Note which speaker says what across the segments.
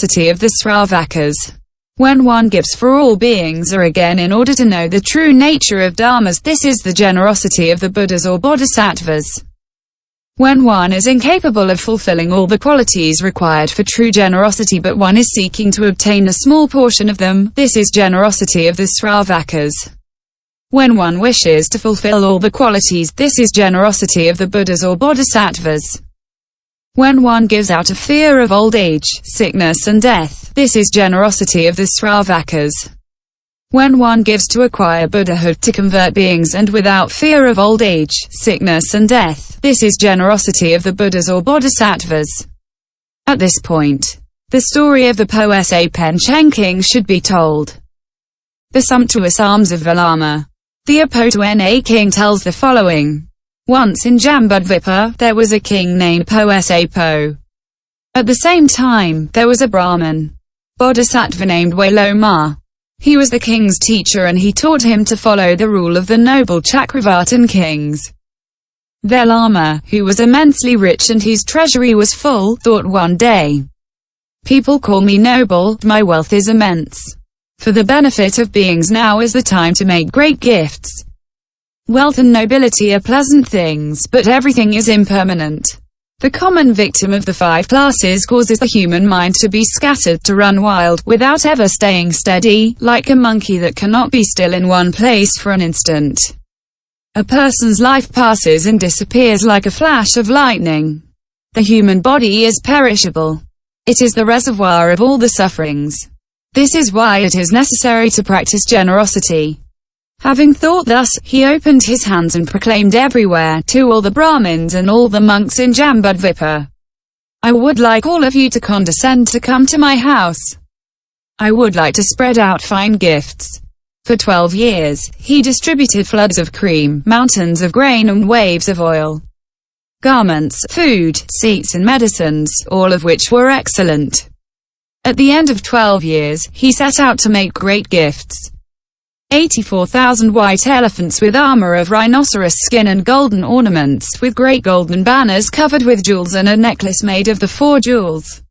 Speaker 1: of the Sravakas. When one gives for all beings or again in order to know the true nature of dharmas, this is the generosity of the Buddhas or bodhisattvas. When one is incapable of fulfilling all the qualities required for true generosity but one is seeking to obtain a small portion of them, this is generosity of the Sravakas. When one wishes to fulfill all the qualities, this is generosity of the Buddhas or bodhisattvas. When one gives out of fear of old age, sickness and death, this is generosity of the Sravakas. When one gives to acquire Buddhahood, to convert beings and without fear of old age, sickness and death, this is generosity of the Buddhas or bodhisattvas. At this point, the story of the Pose Pencheng king should be told. The sumptuous arms of Velama. The Apotene king tells the following. Once in Jambudvipa, there was a king named Pose. At the same time, there was a brahmin, bodhisattva named Velama. He was the king's teacher and he taught him to follow the rule of the noble cakravartin kings. Velama, who was immensely rich and whose treasury was full, thought one day, "People call me noble, my wealth is immense. For the benefit of beings, now is the time to make great gifts. Wealth and nobility are pleasant things, but everything is impermanent. The common victim of the five classes causes the human mind to be scattered, to run wild, without ever staying steady, like a monkey that cannot be still in one place for an instant. A person's life passes and disappears like a flash of lightning. The human body is perishable. It is the reservoir of all the sufferings. This is why it is necessary to practice generosity." Having thought thus, he opened his hands and proclaimed everywhere, to all the Brahmins and all the monks in Jambudvipa, "I would like all of you to condescend to come to my house. I would like to spread out fine gifts." For 12 years, he distributed floods of cream, mountains of grain and waves of oil, garments, food, seats and medicines, all of which were excellent. At the end of 12 years, he set out to make great gifts. 84,000 white elephants with armor of rhinoceros skin and golden ornaments, with great golden banners covered with jewels and a necklace made of the 4 jewels.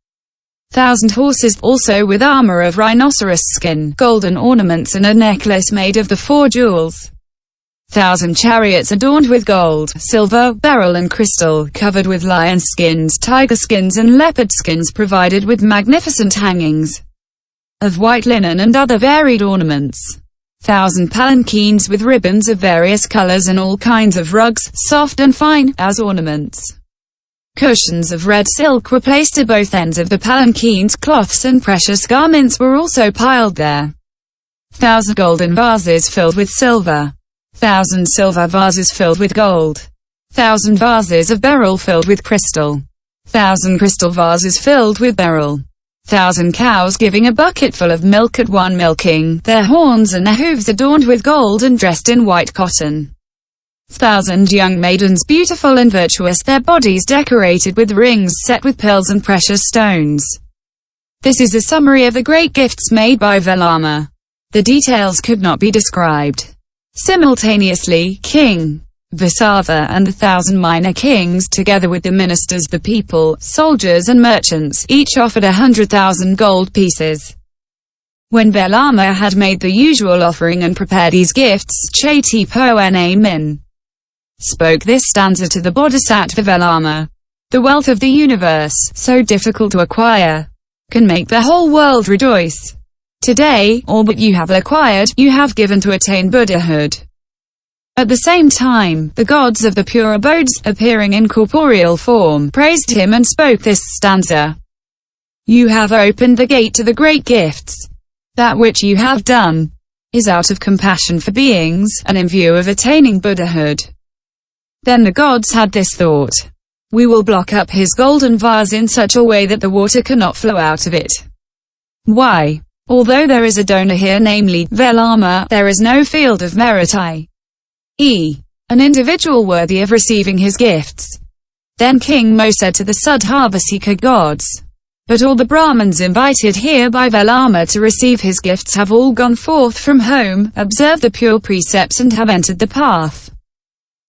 Speaker 1: 1,000 horses, also with armor of rhinoceros skin, golden ornaments and a necklace made of the 4 jewels. 1,000 chariots adorned with gold, silver, beryl and crystal, covered with lion skins, tiger skins and leopard skins, provided with magnificent hangings of white linen and other varied ornaments. 1,000 palanquins with ribbons of various colors and all kinds of rugs, soft and fine, as ornaments. Cushions of red silk were placed at both ends of the palanquins, cloths and precious garments were also piled there. 1,000 golden vases filled with silver. 1,000 silver vases filled with gold. 1,000 vases of beryl filled with crystal. 1,000 crystal vases filled with beryl. 1,000 cows giving a bucketful of milk at one milking, their horns and their hooves adorned with gold and dressed in white cotton. 1,000 young maidens beautiful and virtuous, their bodies decorated with rings set with pearls and precious stones. This is a summary of the great gifts made by Velama. The details could not be described. Simultaneously, King Vasava and the 1,000 minor kings, together with the ministers, the people, soldiers and merchants, each offered 100,000 gold pieces. When Velama had made the usual offering and prepared these gifts, Cheti spoke this stanza to the Bodhisattva Velama. The wealth of the universe, so difficult to acquire, can make the whole world rejoice. Today, all that you have acquired, you have given to attain Buddhahood. At the same time, the gods of the pure abodes, appearing in corporeal form, praised him and spoke this stanza. You have opened the gate to the great gifts. That which you have done is out of compassion for beings, and in view of attaining Buddhahood. Then the gods had this thought. We will block up his golden vase in such a way that the water cannot flow out of it. Why? Although there is a donor here, namely, Velama, there is no field of merit, i.e., an individual worthy of receiving his gifts. Then King Mo said to the suddhavasika gods, but all the Brahmins invited here by Velama to receive his gifts have all gone forth from home, observed the pure precepts and have entered the path.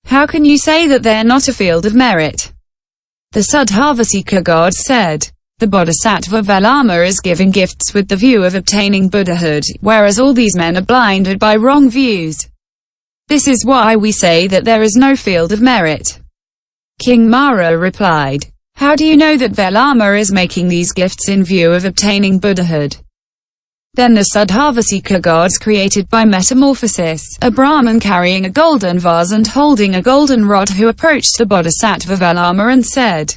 Speaker 1: How can you say that they are not a field of merit? The suddhavasika gods said, The bodhisattva Velama is giving gifts with the view of obtaining Buddhahood, whereas all these men are blinded by wrong views. This is why we say that there is no field of merit. King Mara replied, "How do you know that Velama is making these gifts in view of obtaining Buddhahood?" Then the suddhavasika gods created by metamorphosis, a brahmin carrying a golden vase and holding a golden rod, who approached the bodhisattva Velama and said,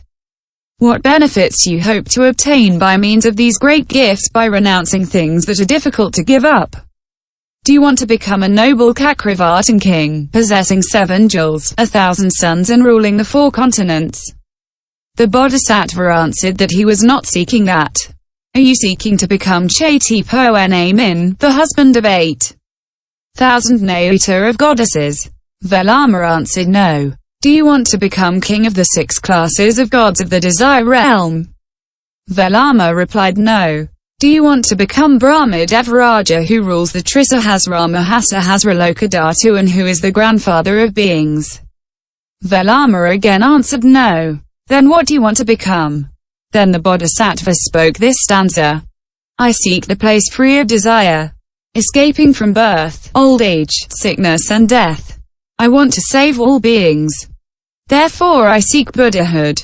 Speaker 1: "What benefits you hope to obtain by means of these great gifts by renouncing things that are difficult to give up? Do you want to become a noble cakravartin king, possessing 7 jewels, 1,000 sons and ruling the 4 continents?" The bodhisattva answered that he was not seeking that. "Are you seeking to become Chatiponamin, the husband of 8,000 nayuta of goddesses?" Velama answered, "No." "Do you want to become king of the 6 classes of gods of the desire realm?" Velama replied, "No." "Do you want to become brahmadevaraja, who rules the trisahasramahasahasralokadhatu and who is the grandfather of beings?" Velama again answered, "No." "Then what do you want to become?" Then the bodhisattva spoke this stanza: "I seek the place free of desire, escaping from birth, old age, sickness and death. I want to save all beings. Therefore I seek Buddhahood."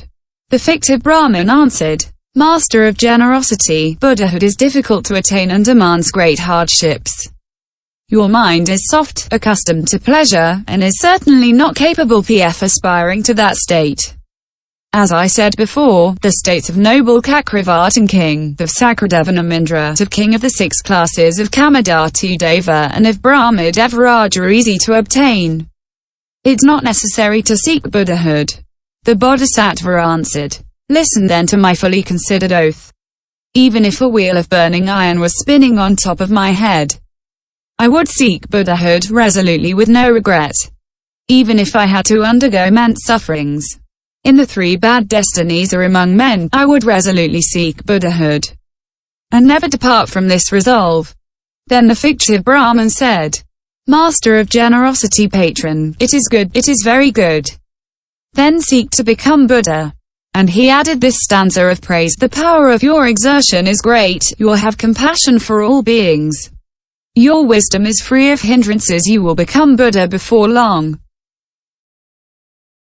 Speaker 1: The fictive Brahmin answered, "Master of generosity, Buddhahood is difficult to attain and demands great hardships. Your mind is soft, accustomed to pleasure, and is certainly not capable of aspiring to that state. As I said before, the states of noble cakravartin king, of Sakradevanamindra, of king of the 6 classes of Kamadhatu Deva, and of Brahmadevaraja are easy to obtain. It's not necessary to seek Buddhahood." The bodhisattva answered, "Listen then to my fully considered oath. Even if a wheel of burning iron was spinning on top of my head, I would seek Buddhahood resolutely with no regret. Even if I had to undergo immense sufferings in the 3 bad destinies or among men, I would resolutely seek Buddhahood, and never depart from this resolve." Then the fictive Brahmin said, "Master of generosity, patron, it is good, it is very good. Then seek to become Buddha." And he added this stanza of praise: "The power of your exertion is great, you will have compassion for all beings. Your wisdom is free of hindrances, you will become Buddha before long."